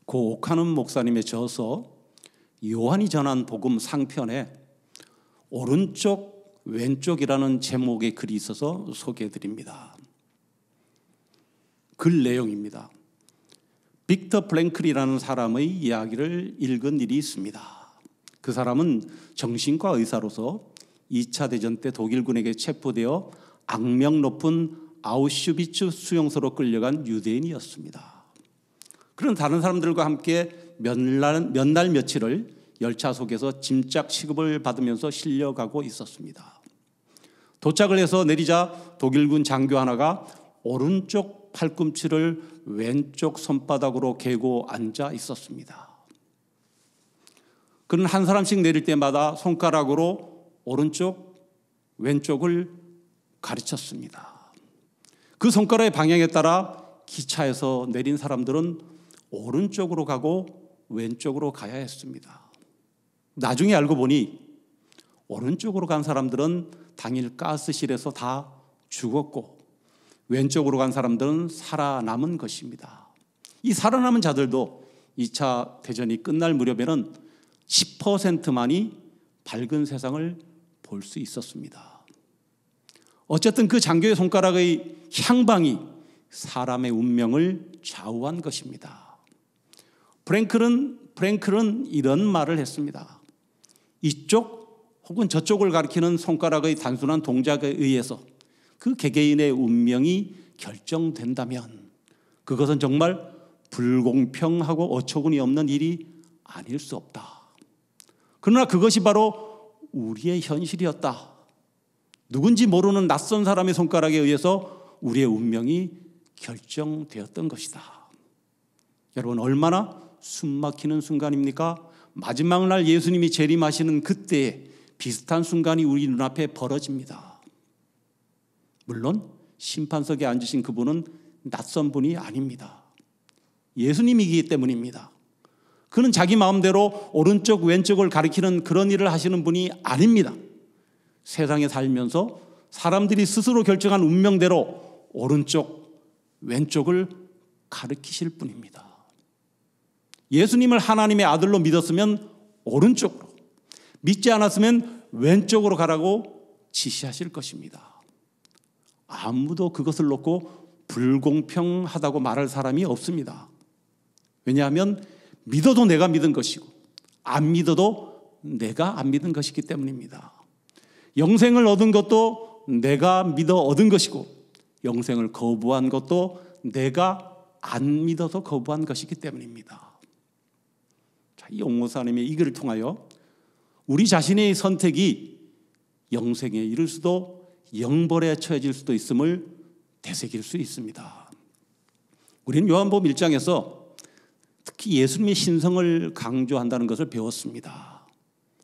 고 오카는 목사님의 저서 요한이 전한 복음 상편에 오른쪽 왼쪽이라는 제목의 글이 있어서 소개해드립니다. 글 내용입니다. 빅터 프랭클이라는 사람의 이야기를 읽은 일이 있습니다. 그 사람은 정신과 의사로서 2차 대전 때 독일군에게 체포되어 악명 높은 아우슈비츠 수용소로 끌려간 유대인이었습니다. 그런 다른 사람들과 함께 몇 날 며칠을 열차 속에서 짐짝 취급을 받으면서 실려가고 있었습니다. 도착을 해서 내리자 독일군 장교 하나가 오른쪽 팔꿈치를 왼쪽 손바닥으로 개고 앉아 있었습니다. 그는 한 사람씩 내릴 때마다 손가락으로 오른쪽, 왼쪽을 가르쳤습니다. 그 손가락의 방향에 따라 기차에서 내린 사람들은 오른쪽으로 가고 왼쪽으로 가야 했습니다. 나중에 알고 보니 오른쪽으로 간 사람들은 당일 가스실에서 다 죽었고 왼쪽으로 간 사람들은 살아남은 것입니다. 이 살아남은 자들도 2차 대전이 끝날 무렵에는 10%만이 밝은 세상을 볼 수 있었습니다. 어쨌든 그 장교의 손가락의 향방이 사람의 운명을 좌우한 것입니다. 프랭클은 이런 말을 했습니다. 이쪽 혹은 저쪽을 가리키는 손가락의 단순한 동작에 의해서 그 개개인의 운명이 결정된다면 그것은 정말 불공평하고 어처구니 없는 일이 아닐 수 없다. 그러나 그것이 바로 우리의 현실이었다. 누군지 모르는 낯선 사람의 손가락에 의해서 우리의 운명이 결정되었던 것이다. 여러분, 얼마나 숨막히는 순간입니까? 마지막 날 예수님이 재림하시는 그때에 비슷한 순간이 우리 눈앞에 벌어집니다. 물론 심판석에 앉으신 그분은 낯선 분이 아닙니다. 예수님이기 때문입니다. 그는 자기 마음대로 오른쪽 왼쪽을 가리키는 그런 일을 하시는 분이 아닙니다. 세상에 살면서 사람들이 스스로 결정한 운명대로 오른쪽 왼쪽을 가리키실 분입니다. 예수님을 하나님의 아들로 믿었으면 오른쪽으로, 믿지 않았으면 왼쪽으로 가라고 지시하실 것입니다. 아무도 그것을 놓고 불공평하다고 말할 사람이 없습니다. 왜냐하면 믿어도 내가 믿은 것이고 안 믿어도 내가 안 믿은 것이기 때문입니다. 영생을 얻은 것도 내가 믿어 얻은 것이고 영생을 거부한 것도 내가 안 믿어서 거부한 것이기 때문입니다. 자, 이 옥목사님의 이 글을 통하여 우리 자신의 선택이 영생에 이를 수도 영벌에 처해질 수도 있음을 되새길 수 있습니다. 우리는 요한복음 1장에서 특히 예수님의 신성을 강조한다는 것을 배웠습니다.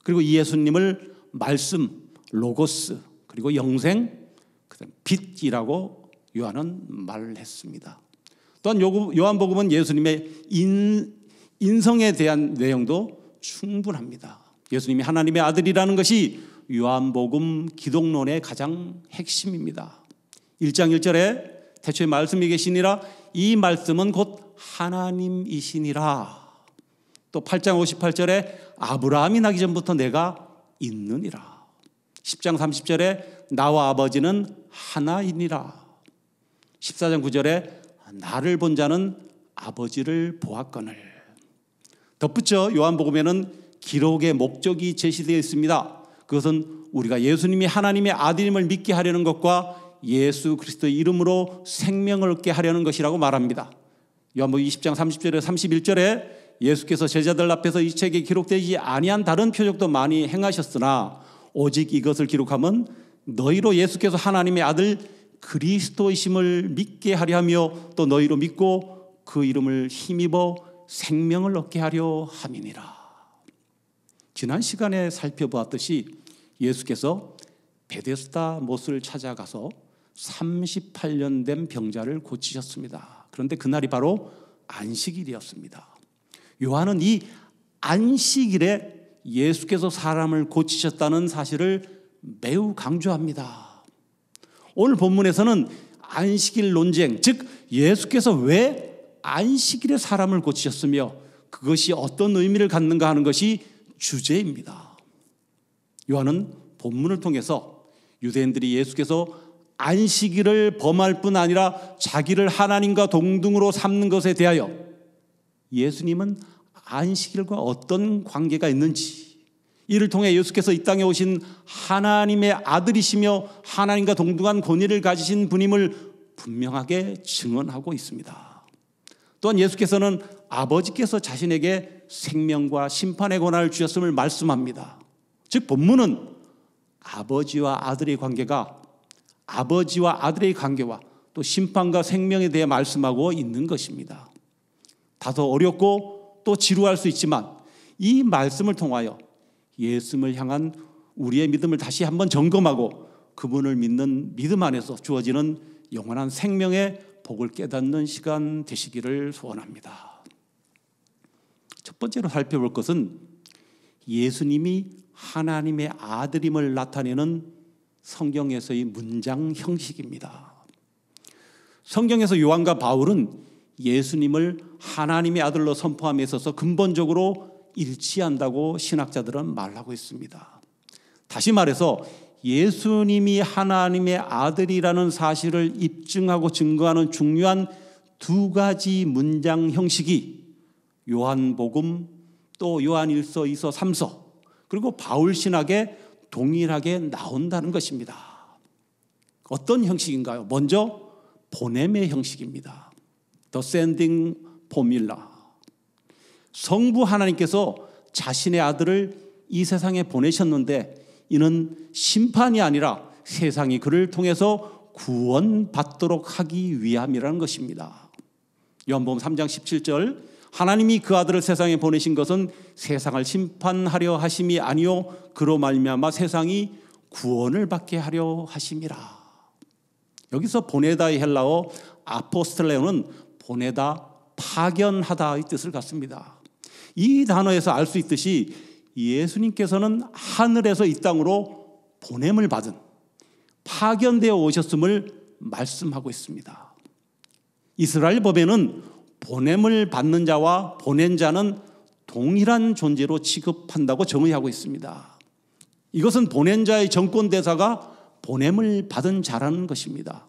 그리고 이 예수님을 말씀, 로고스, 그리고 영생, 그다음 빛이라고 요한은 말을 했습니다. 또한 요한복음은 예수님의 인성에 대한 내용도 충분합니다. 예수님이 하나님의 아들이라는 것이 요한복음 기독론의 가장 핵심입니다. 1장 1절에 태초에 말씀이 계시니라, 이 말씀은 곧 하나님이시니라. 또 8장 58절에 아브라함이 나기 전부터 내가 있느니라. 10장 30절에 나와 아버지는 하나이니라. 14장 9절에 나를 본 자는 아버지를 보았거늘. 덧붙여 요한복음에는 기록의 목적이 제시되어 있습니다. 그것은 우리가 예수님이 하나님의 아들임을 믿게 하려는 것과 예수 그리스도의 이름으로 생명을 얻게 하려는 것이라고 말합니다. 요한복음 20장 30절에 31절에 예수께서 제자들 앞에서 이 책에 기록되지 아니한 다른 표적도 많이 행하셨으나 오직 이것을 기록하면 너희로 예수께서 하나님의 아들 그리스도이심을 믿게 하려 하며 또 너희로 믿고 그 이름을 힘입어 생명을 얻게 하려 함이니라. 지난 시간에 살펴보았듯이 예수께서 베데스다 못을 찾아가서 38년 된 병자를 고치셨습니다. 그런데 그날이 바로 안식일이었습니다. 요한은 이 안식일에 예수께서 사람을 고치셨다는 사실을 매우 강조합니다. 오늘 본문에서는 안식일 논쟁, 즉 예수께서 왜 안식일에 사람을 고치셨으며 그것이 어떤 의미를 갖는가 하는 것이 주제입니다. 요한은 본문을 통해서 유대인들이 예수께서 안식일을 범할 뿐 아니라 자기를 하나님과 동등으로 삼는 것에 대하여 예수님은 안식일과 어떤 관계가 있는지, 이를 통해 예수께서 이 땅에 오신 하나님의 아들이시며 하나님과 동등한 권위를 가지신 분임을 분명하게 증언하고 있습니다. 또한 예수께서는 아버지께서 자신에게 생명과 심판의 권한을 주셨음을 말씀합니다. 즉 본문은 아버지와 아들의 관계가 아버지와 아들의 관계와 또 심판과 생명에 대해 말씀하고 있는 것입니다. 다소 어렵고 또 지루할 수 있지만 이 말씀을 통하여 예수님을 향한 우리의 믿음을 다시 한번 점검하고 그분을 믿는 믿음 안에서 주어지는 영원한 생명의 복을 깨닫는 시간 되시기를 소원합니다. 첫 번째로 살펴볼 것은 예수님이 하나님의 아들임을 나타내는 성경에서의 문장 형식입니다. 성경에서 요한과 바울은 예수님을 하나님의 아들로 선포함에 있어서 근본적으로 일치한다고 신학자들은 말하고 있습니다. 다시 말해서 예수님이 하나님의 아들이라는 사실을 입증하고 증거하는 중요한 두 가지 문장 형식이 요한복음 또 요한일서, 2서, 3서 그리고 바울 신학에 동일하게 나온다는 것입니다. 어떤 형식인가요? 먼저 보냄의 형식입니다. The sending formula. 성부 하나님께서 자신의 아들을 이 세상에 보내셨는데 이는 심판이 아니라 세상이 그를 통해서 구원받도록 하기 위함이라는 것입니다. 요한복음 3장 17절 하나님이 그 아들을 세상에 보내신 것은 세상을 심판하려 하심이 아니요 그로 말미암아 세상이 구원을 받게 하려 하심이라. 여기서 보내다의 헬라어 아포스텔레오는 보내다, 파견하다의 뜻을 갖습니다. 이 단어에서 알 수 있듯이 예수님께서는 하늘에서 이 땅으로 보냄을 받은 파견되어 오셨음을 말씀하고 있습니다. 이스라엘 법에는 보냄을 받는 자와 보낸 자는 동일한 존재로 취급한다고 정의하고 있습니다. 이것은 보낸 자의 정권 대사가 보냄을 받은 자라는 것입니다.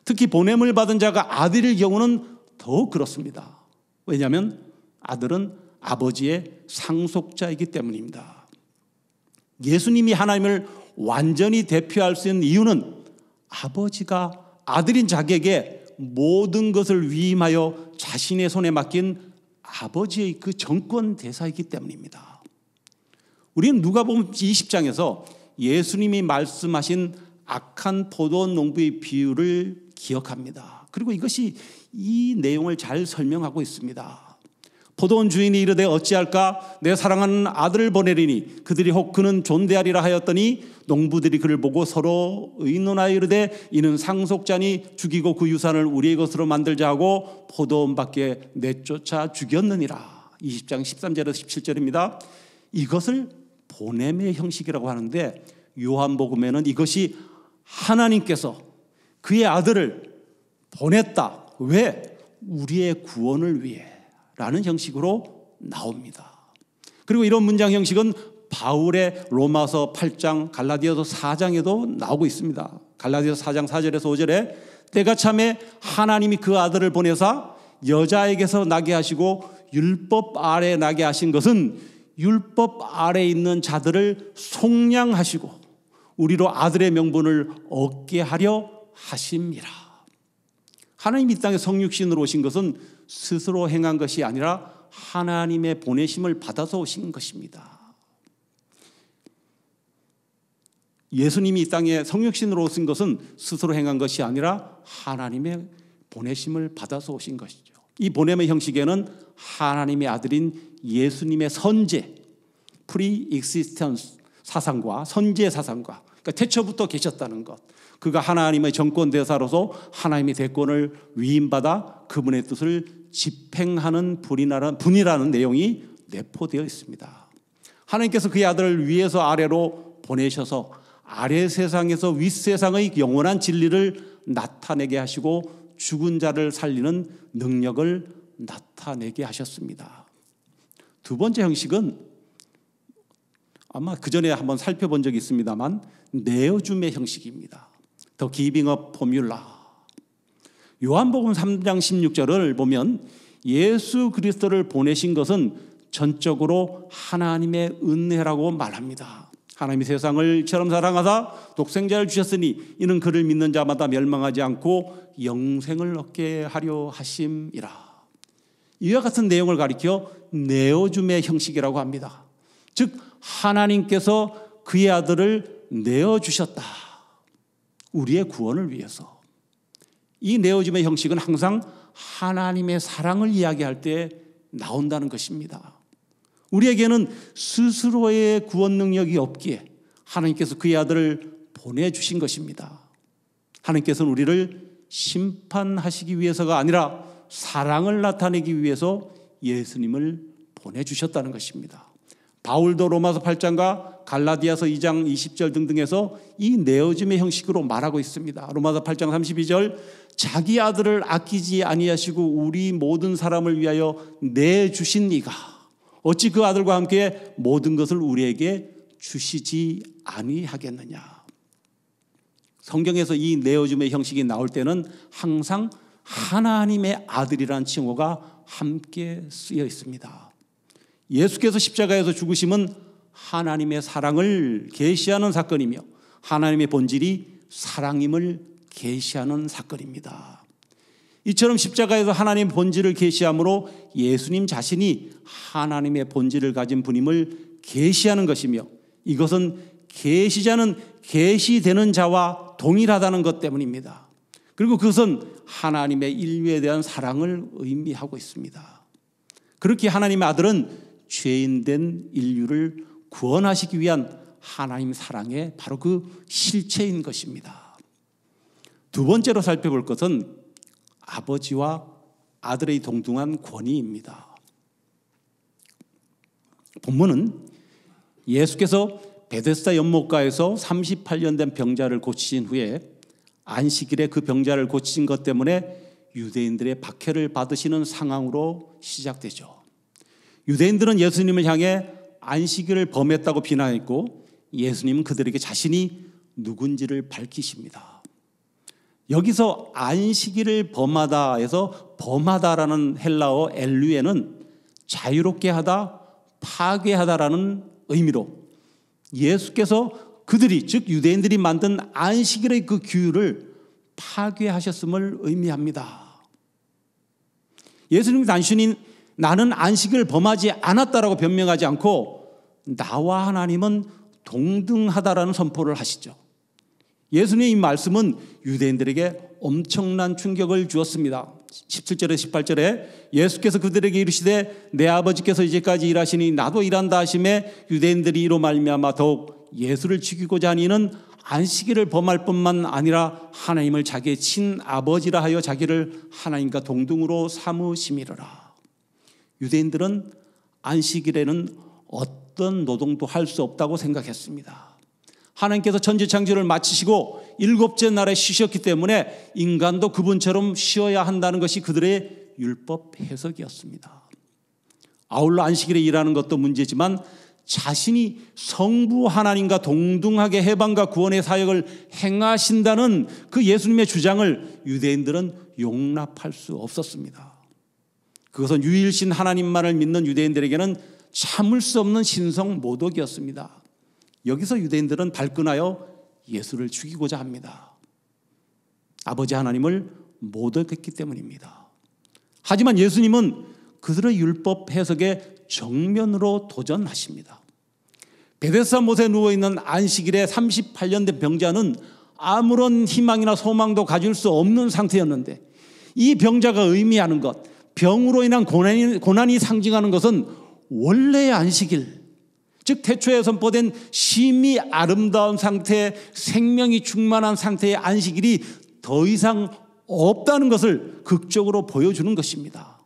특히 보냄을 받은 자가 아들일 경우는 더욱 그렇습니다. 왜냐하면 아들은 아버지의 상속자이기 때문입니다. 예수님이 하나님을 완전히 대표할 수 있는 이유는 아버지가 아들인 자기에게 모든 것을 위임하여 자신의 손에 맡긴 아버지의 그 정권 대사이기 때문입니다. 우리는 누가복음 20장에서 예수님이 말씀하신 악한 포도원 농부의 비유를 기억합니다. 그리고 이것이 이 내용을 잘 설명하고 있습니다. 포도원 주인이 이르되 어찌할까 내 사랑하는 아들을 보내리니 그들이 혹 그는 존대하리라 하였더니 농부들이 그를 보고 서로 의논하여 이르되 이는 상속자니 죽이고 그 유산을 우리의 것으로 만들자 하고 포도원 밖에 내쫓아 죽였느니라. 20장 13절에서 17절입니다. 이것을 보냄의 형식이라고 하는데 요한복음에는 이것이 하나님께서 그의 아들을 보냈다. 왜? 우리의 구원을 위해 라는 형식으로 나옵니다. 그리고 이런 문장 형식은 바울의 로마서 8장, 갈라디아서 4장에도 나오고 있습니다. 갈라디아서 4장 4절에서 5절에 때가 참에 하나님이 그 아들을 보내사 여자에게서 나게 하시고 율법 아래 나게 하신 것은 율법 아래 있는 자들을 속량하시고 우리로 아들의 명분을 얻게 하려 하심이라. 하나님이 이 땅에 성육신으로 오신 것은 스스로 행한 것이 아니라 하나님의 보내심을 받아서 오신 것입니다. 예수님이 이 땅에 성육신으로 오신 것은 스스로 행한 것이 아니라 하나님의 보내심을 받아서 오신 것이죠. 이 보냄의 형식에는 하나님의 아들인 예수님의 선제, pre-existence 사상과 선제 사상과 그러니까 태초부터 계셨다는 것, 그가 하나님의 정권 대사로서 하나님의 대권을 위임받아 그분의 뜻을 집행하는 분이라는 내용이 내포되어 있습니다. 하나님께서 그의 아들을 위에서 아래로 보내셔서 아래 세상에서 윗 세상의 영원한 진리를 나타내게 하시고 죽은 자를 살리는 능력을 나타내게 하셨습니다. 두 번째 형식은 아마 그 전에 한번 살펴본 적이 있습니다만 내어줌의 형식입니다. The Giving of Formula. 요한복음 3장 16절을 보면 예수 그리스도를 보내신 것은 전적으로 하나님의 은혜라고 말합니다. 하나님이 세상을 이처럼 사랑하사 독생자를 주셨으니 이는 그를 믿는 자마다 멸망하지 않고 영생을 얻게 하려 하심이라. 이와 같은 내용을 가리켜 내어줌의 형식이라고 합니다. 즉 하나님께서 그의 아들을 내어주셨다. 우리의 구원을 위해서. 이 내어줌의 형식은 항상 하나님의 사랑을 이야기할 때 나온다는 것입니다. 우리에게는 스스로의 구원 능력이 없기에 하나님께서 그의 아들을 보내주신 것입니다. 하나님께서는 우리를 심판하시기 위해서가 아니라 사랑을 나타내기 위해서 예수님을 보내주셨다는 것입니다. 바울도 로마서 8장과 갈라디아서 2장 20절 등등에서 이 내어짐의 형식으로 말하고 있습니다. 로마서 8장 32절 자기 아들을 아끼지 아니하시고 우리 모든 사람을 위하여 내주신 이가 어찌 그 아들과 함께 모든 것을 우리에게 주시지 아니하겠느냐. 성경에서 이 내어줌의 형식이 나올 때는 항상 하나님의 아들이라는 칭호가 함께 쓰여 있습니다. 예수께서 십자가에서 죽으심은 하나님의 사랑을 계시하는 사건이며 하나님의 본질이 사랑임을 계시하는 사건입니다. 이처럼 십자가에서 하나님의 본질을 계시함으로 예수님 자신이 하나님의 본질을 가진 분임을 계시하는 것이며 이것은 계시자는 계시되는 자와 동일하다는 것 때문입니다. 그리고 그것은 하나님의 인류에 대한 사랑을 의미하고 있습니다. 그렇게 하나님의 아들은 죄인된 인류를 구원하시기 위한 하나님 사랑의 바로 그 실체인 것입니다. 두 번째로 살펴볼 것은 아버지와 아들의 동등한 권위입니다. 본문은 예수께서 베데스다 연못가에서 38년 된 병자를 고치신 후에 안식일에 그 병자를 고치신 것 때문에 유대인들의 박해를 받으시는 상황으로 시작되죠. 유대인들은 예수님을 향해 안식일을 범했다고 비난했고 예수님은 그들에게 자신이 누군지를 밝히십니다. 여기서 안식일을 범하다에서 범하다라는 헬라어 엘류에는 자유롭게 하다, 파괴하다라는 의미로 예수께서 그들이 즉 유대인들이 만든 안식일의 그 규율을 파괴하셨음을 의미합니다. 예수님은 단순히 나는 안식을 범하지 않았다라고 변명하지 않고 나와 하나님은 동등하다라는 선포를 하시죠. 예수님의 이 말씀은 유대인들에게 엄청난 충격을 주었습니다. 17절에 18절에 예수께서 그들에게 이르시되 내 아버지께서 이제까지 일하시니 나도 일한다 하심에 유대인들이 이로 말미암아 더욱 예수를 죽이고자 하니 이는 안식일을 범할 뿐만 아니라 하나님을 자기의 친아버지라 하여 자기를 하나님과 동등으로 삼으심이로라. 유대인들은 안식일에는 어떤 노동도 할 수 없다고 생각했습니다. 하나님께서 천지창조를 마치시고 일곱째 날에 쉬셨기 때문에 인간도 그분처럼 쉬어야 한다는 것이 그들의 율법 해석이었습니다. 아울러 안식일에 일하는 것도 문제지만 자신이 성부 하나님과 동등하게 해방과 구원의 사역을 행하신다는 그 예수님의 주장을 유대인들은 용납할 수 없었습니다. 그것은 유일신 하나님만을 믿는 유대인들에게는 참을 수 없는 신성 모독이었습니다. 여기서 유대인들은 발끈하여 예수를 죽이고자 합니다. 아버지 하나님을 모독했기 때문입니다. 하지만 예수님은 그들의 율법 해석에 정면으로 도전하십니다. 베데스다 못에 누워있는 안식일에 38년 된 병자는 아무런 희망이나 소망도 가질 수 없는 상태였는데 이 병자가 의미하는 것, 병으로 인한 고난이 상징하는 것은 원래의 안식일, 즉 태초에 선포된 심히 아름다운 상태, 생명이 충만한 상태의 안식일이 더 이상 없다는 것을 극적으로 보여주는 것입니다.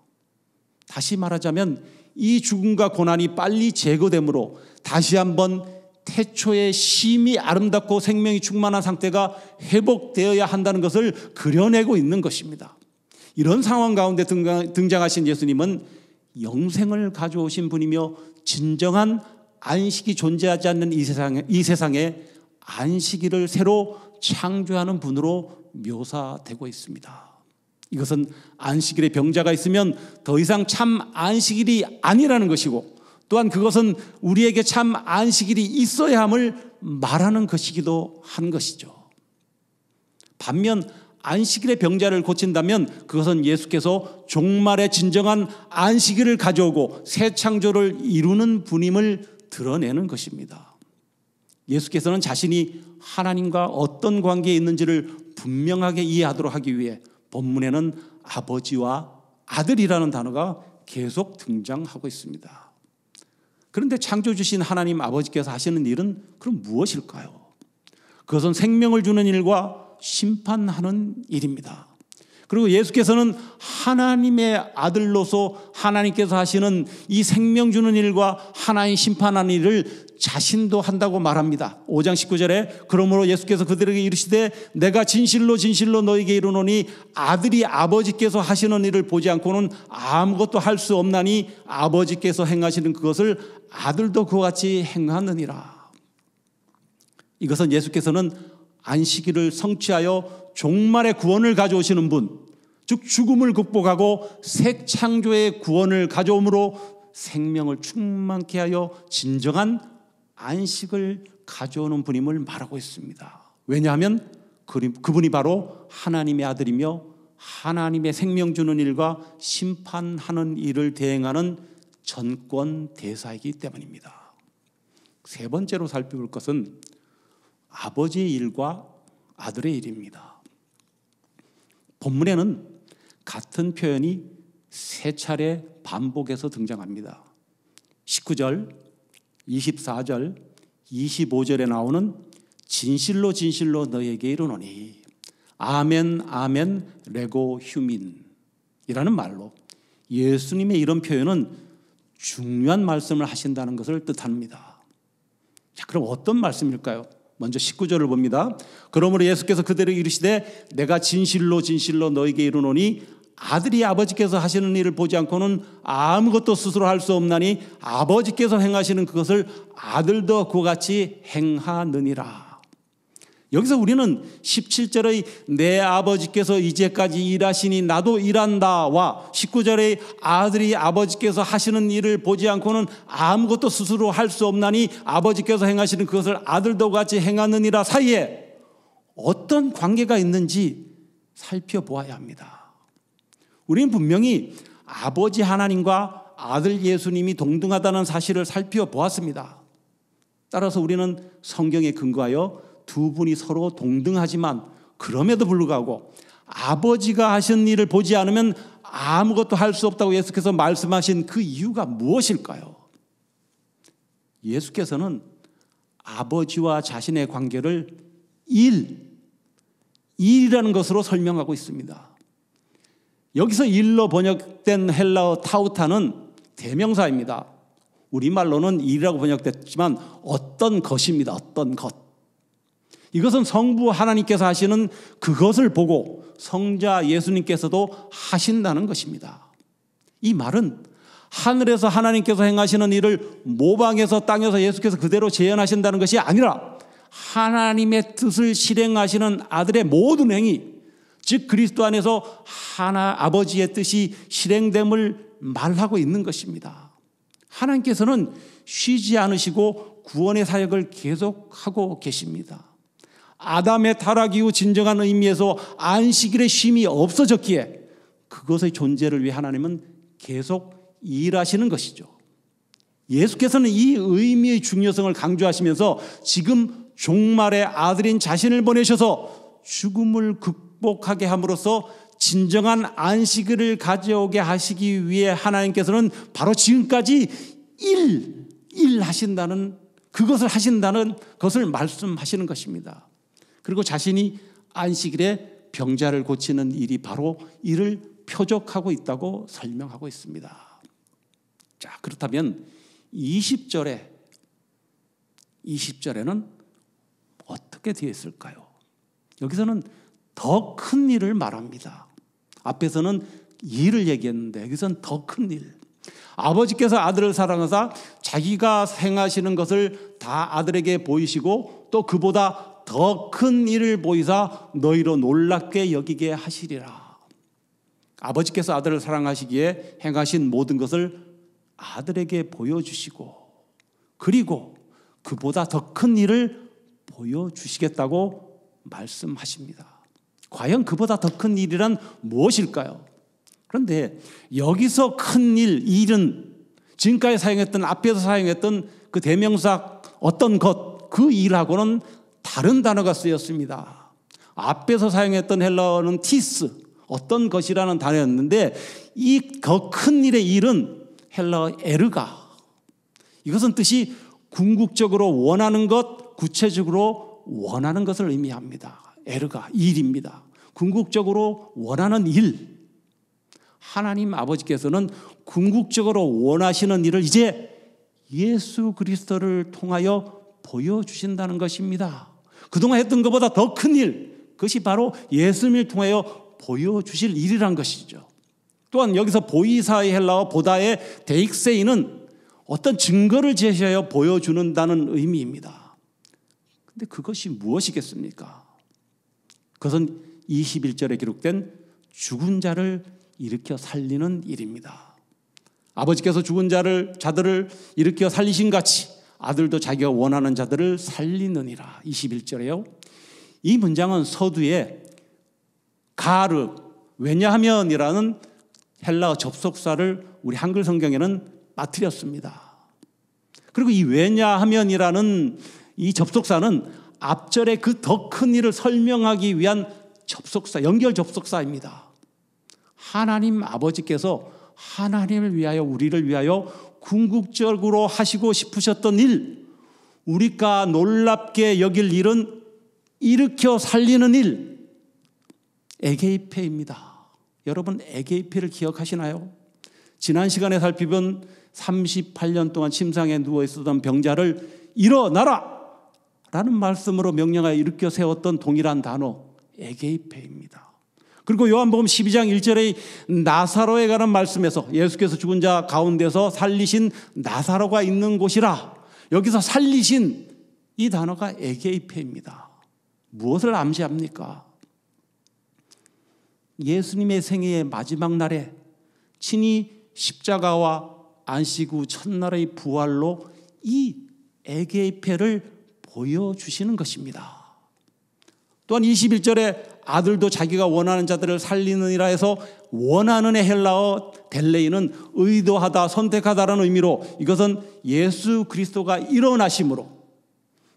다시 말하자면 이 죽음과 고난이 빨리 제거되므로 다시 한번 태초의 심히 아름답고 생명이 충만한 상태가 회복되어야 한다는 것을 그려내고 있는 것입니다. 이런 상황 가운데 등장하신 예수님은 영생을 가져오신 분이며 진정한 안식이 존재하지 않는 이 세상에 안식일을 새로 창조하는 분으로 묘사되고 있습니다. 이것은 안식일에 병자가 있으면 더 이상 참 안식일이 아니라는 것이고, 또한 그것은 우리에게 참 안식일이 있어야 함을 말하는 것이기도 한 것이죠. 반면 안식일의 병자를 고친다면 그것은 예수께서 종말의 진정한 안식일을 가져오고 새 창조를 이루는 분임을 드러내는 것입니다. 예수께서는 자신이 하나님과 어떤 관계에 있는지를 분명하게 이해하도록 하기 위해 본문에는 아버지와 아들이라는 단어가 계속 등장하고 있습니다. 그런데 창조 주신 하나님 아버지께서 하시는 일은 그럼 무엇일까요? 그것은 생명을 주는 일과 심판하는 일입니다. 그리고 예수께서는 하나님의 아들로서 하나님께서 하시는 이 생명 주는 일과 하나님 심판하는 일을 자신도 한다고 말합니다. 5장 19절에 그러므로 예수께서 그들에게 이르시되 내가 진실로 진실로 너에게 이르노니 아들이 아버지께서 하시는 일을 보지 않고는 아무것도 할 수 없나니 아버지께서 행하시는 그것을 아들도 그와 같이 행하느니라. 이것은 예수께서는 안식일을 성취하여 종말의 구원을 가져오시는 분, 즉 죽음을 극복하고 새 창조의 구원을 가져옴으로 생명을 충만케 하여 진정한 안식을 가져오는 분임을 말하고 있습니다. 왜냐하면 그분이 바로 하나님의 아들이며 하나님의 생명 주는 일과 심판하는 일을 대행하는 전권 대사이기 때문입니다. 세 번째로 살펴볼 것은 아버지의 일과 아들의 일입니다. 본문에는 같은 표현이 세 차례 반복해서 등장합니다. 19절, 24절, 25절에 나오는 진실로 진실로 너에게 이르노니 아멘 아멘 레고 휴민이라는 말로 예수님의 이런 표현은 중요한 말씀을 하신다는 것을 뜻합니다. 자, 그럼 어떤 말씀일까요? 먼저 19절을 봅니다. 그러므로 예수께서 그들에게 이르시되 내가 진실로 진실로 너에게 이르노니 아들이 아버지께서 하시는 일을 보지 않고는 아무것도 스스로 할 수 없나니 아버지께서 행하시는 그것을 아들도 그와 같이 행하느니라. 여기서 우리는 17절의 내 아버지께서 이제까지 일하시니 나도 일한다와 19절의 아들이 아버지께서 하시는 일을 보지 않고는 아무것도 스스로 할 수 없나니 아버지께서 행하시는 그것을 아들도 같이 행하느니라 사이에 어떤 관계가 있는지 살펴보아야 합니다. 우리는 분명히 아버지 하나님과 아들 예수님이 동등하다는 사실을 살펴보았습니다. 따라서 우리는 성경에 근거하여 두 분이 서로 동등하지만 그럼에도 불구하고 아버지가 하신 일을 보지 않으면 아무것도 할 수 없다고 예수께서 말씀하신 그 이유가 무엇일까요? 예수께서는 아버지와 자신의 관계를 일이라는 것으로 설명하고 있습니다. 여기서 일로 번역된 헬라어 타우타는 대명사입니다. 우리말로는 일이라고 번역됐지만 어떤 것입니다. 어떤 것. 이것은 성부 하나님께서 하시는 그것을 보고 성자 예수님께서도 하신다는 것입니다. 이 말은 하늘에서 하나님께서 행하시는 일을 모방해서 땅에서 예수께서 그대로 재현하신다는 것이 아니라 하나님의 뜻을 실행하시는 아들의 모든 행위, 즉 그리스도 안에서 아버지의 뜻이 실행됨을 말하고 있는 것입니다. 하나님께서는 쉬지 않으시고 구원의 사역을 계속하고 계십니다. 아담의 타락 이후 진정한 의미에서 안식일의 쉼이 없어졌기에 그것의 존재를 위해 하나님은 계속 일하시는 것이죠. 예수께서는 이 의미의 중요성을 강조하시면서 지금 종말의 아들인 자신을 보내셔서 죽음을 극복하게 함으로써 진정한 안식일을 가져오게 하시기 위해 하나님께서는 바로 지금까지 일하신다는 그것을 하신다는 것을 말씀하시는 것입니다. 그리고 자신이 안식일에 병자를 고치는 일이 바로 이를 표적하고 있다고 설명하고 있습니다. 자, 그렇다면 20절에는 어떻게 되어 있을까요? 여기서는 더 큰 일을 말합니다. 앞에서는 일을 얘기했는데 여기서는 더 큰 일. 아버지께서 아들을 사랑하사 자기가 행하시는 것을 다 아들에게 보이시고 또 그보다 더 큰 일을 보이사 너희로 놀랍게 여기게 하시리라. 아버지께서 아들을 사랑하시기에 행하신 모든 것을 아들에게 보여주시고 그리고 그보다 더 큰 일을 보여주시겠다고 말씀하십니다. 과연 그보다 더 큰 일이란 무엇일까요? 그런데 여기서 큰 일은 지금까지 사용했던 앞에서 사용했던 그 대명사 어떤 것, 그 일하고는 다른 단어가 쓰였습니다. 앞에서 사용했던 헬라어는 티스, 어떤 것이라는 단어였는데 이 더 큰 일의 일은 헬라어 에르가. 이것은 뜻이 궁극적으로 원하는 것, 구체적으로 원하는 것을 의미합니다. 에르가, 일입니다. 궁극적으로 원하는 일. 하나님 아버지께서는 궁극적으로 원하시는 일을 이제 예수 그리스도를 통하여 보여주신다는 것입니다. 그동안 했던 것보다 더 큰 일, 그것이 바로 예수님을 통하여 보여주실 일이란 것이죠. 또한 여기서 보이사의 헬라어 보다의 데익세이는 어떤 증거를 제시하여 보여주는다는 의미입니다. 그런데 그것이 무엇이겠습니까? 그것은 21절에 기록된 죽은 자를 일으켜 살리는 일입니다. 아버지께서 죽은 자들을 일으켜 살리신 같이 아들도 자기가 원하는 자들을 살리느니라. 21절에요. 이 문장은 서두에 가르, 왜냐하면이라는 헬라어 접속사를 우리 한글 성경에는 빠뜨렸습니다. 그리고 이 왜냐하면이라는 이 접속사는 앞절의 그 더 큰 일을 설명하기 위한 접속사, 연결 접속사입니다. 하나님 아버지께서 하나님을 위하여, 우리를 위하여 궁극적으로 하시고 싶으셨던 일, 우리가 놀랍게 여길 일은 일으켜 살리는 일, 에게이페입니다. 여러분 에게이페를 기억하시나요? 지난 시간에 살피본 38년 동안 침상에 누워있었던 병자를 일어나라! 라는 말씀으로 명령하여 일으켜 세웠던 동일한 단어 에게이페입니다. 그리고 요한복음 12장 1절의 나사로에 관한 말씀에서 예수께서 죽은 자 가운데서 살리신 나사로가 있는 곳이라, 여기서 살리신 이 단어가 에게이페입니다. 무엇을 암시합니까? 예수님의 생애의 마지막 날에 친히 십자가와 안식 후 첫날의 부활로 이 에게이페를 보여주시는 것입니다. 또한 21절에 아들도 자기가 원하는 자들을 살리느니라 해서 원하는의 헬라어 델레이는 의도하다, 선택하다라는 의미로 이것은 예수 그리스도가 일어나심으로,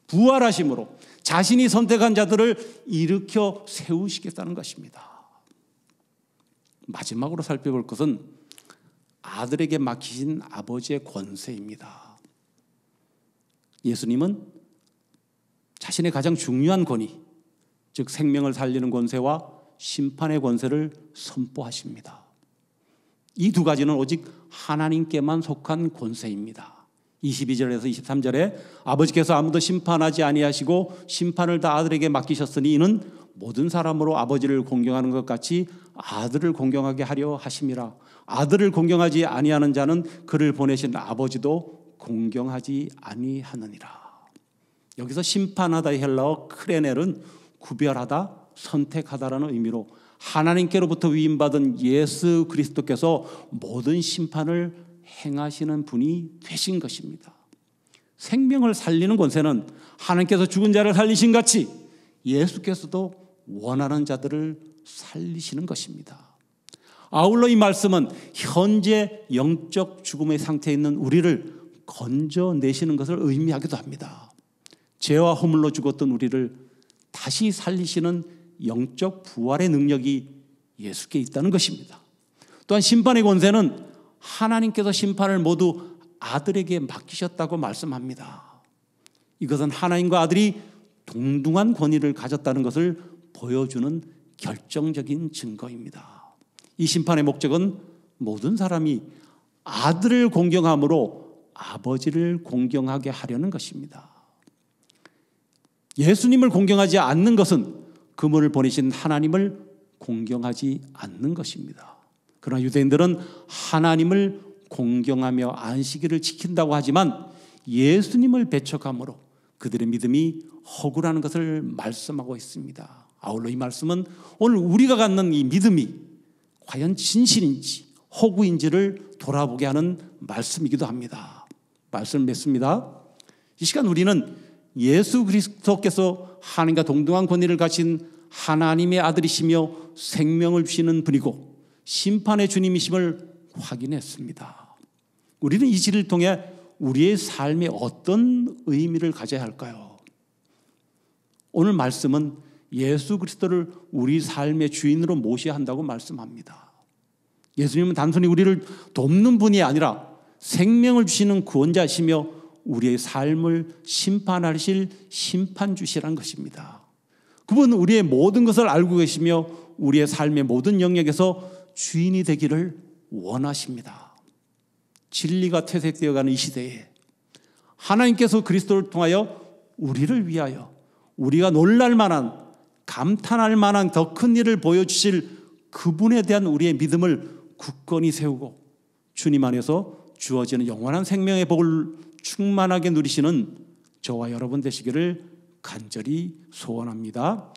부활하심으로 자신이 선택한 자들을 일으켜 세우시겠다는 것입니다. 마지막으로 살펴볼 것은 아들에게 맡기신 아버지의 권세입니다. 예수님은 자신의 가장 중요한 권위, 즉 생명을 살리는 권세와 심판의 권세를 선포하십니다. 이 두 가지는 오직 하나님께만 속한 권세입니다. 22절에서 23절에 아버지께서 아무도 심판하지 아니하시고 심판을 다 아들에게 맡기셨으니 이는 모든 사람으로 아버지를 공경하는 것 같이 아들을 공경하게 하려 하심이라. 아들을 공경하지 아니하는 자는 그를 보내신 아버지도 공경하지 아니하느니라. 여기서 심판하다의 헬라어 크레넬은 구별하다, 선택하다라는 의미로 하나님께로부터 위임받은 예수 그리스도께서 모든 심판을 행하시는 분이 되신 것입니다. 생명을 살리는 권세는 하나님께서 죽은 자를 살리신 같이 예수께서도 원하는 자들을 살리시는 것입니다. 아울러 이 말씀은 현재 영적 죽음의 상태에 있는 우리를 건져내시는 것을 의미하기도 합니다. 죄와 허물로 죽었던 우리를 다시 살리시는 영적 부활의 능력이 예수께 있다는 것입니다. 또한 심판의 권세는 하나님께서 심판을 모두 아들에게 맡기셨다고 말씀합니다. 이것은 하나님과 아들이 동등한 권위를 가졌다는 것을 보여주는 결정적인 증거입니다. 이 심판의 목적은 모든 사람이 아들을 공경함으로 아버지를 공경하게 하려는 것입니다. 예수님을 공경하지 않는 것은 그분을 보내신 하나님을 공경하지 않는 것입니다. 그러나 유대인들은 하나님을 공경하며 안식일을 지킨다고 하지만 예수님을 배척함으로 그들의 믿음이 허구라는 것을 말씀하고 있습니다. 아울러 이 말씀은 오늘 우리가 갖는 이 믿음이 과연 진실인지 허구인지를 돌아보게 하는 말씀이기도 합니다. 말씀을 맺습니다. 이 시간 우리는 예수 그리스도께서 하나님과 동등한 권위를 가진 하나님의 아들이시며 생명을 주시는 분이고 심판의 주님이심을 확인했습니다. 우리는 이 지를 통해 우리의 삶에 어떤 의미를 가져야 할까요? 오늘 말씀은 예수 그리스도를 우리 삶의 주인으로 모셔야 한다고 말씀합니다. 예수님은 단순히 우리를 돕는 분이 아니라 생명을 주시는 구원자시며 우리의 삶을 심판하실 심판주시라는 것입니다. 그분은 우리의 모든 것을 알고 계시며 우리의 삶의 모든 영역에서 주인이 되기를 원하십니다. 진리가 퇴색되어가는 이 시대에 하나님께서 그리스도를 통하여 우리를 위하여 우리가 놀랄 만한 감탄할 만한 더 큰 일을 보여주실 그분에 대한 우리의 믿음을 굳건히 세우고 주님 안에서 주어지는 영원한 생명의 복을 충만하게 누리시는 저와 여러분 되시기를 간절히 소원합니다.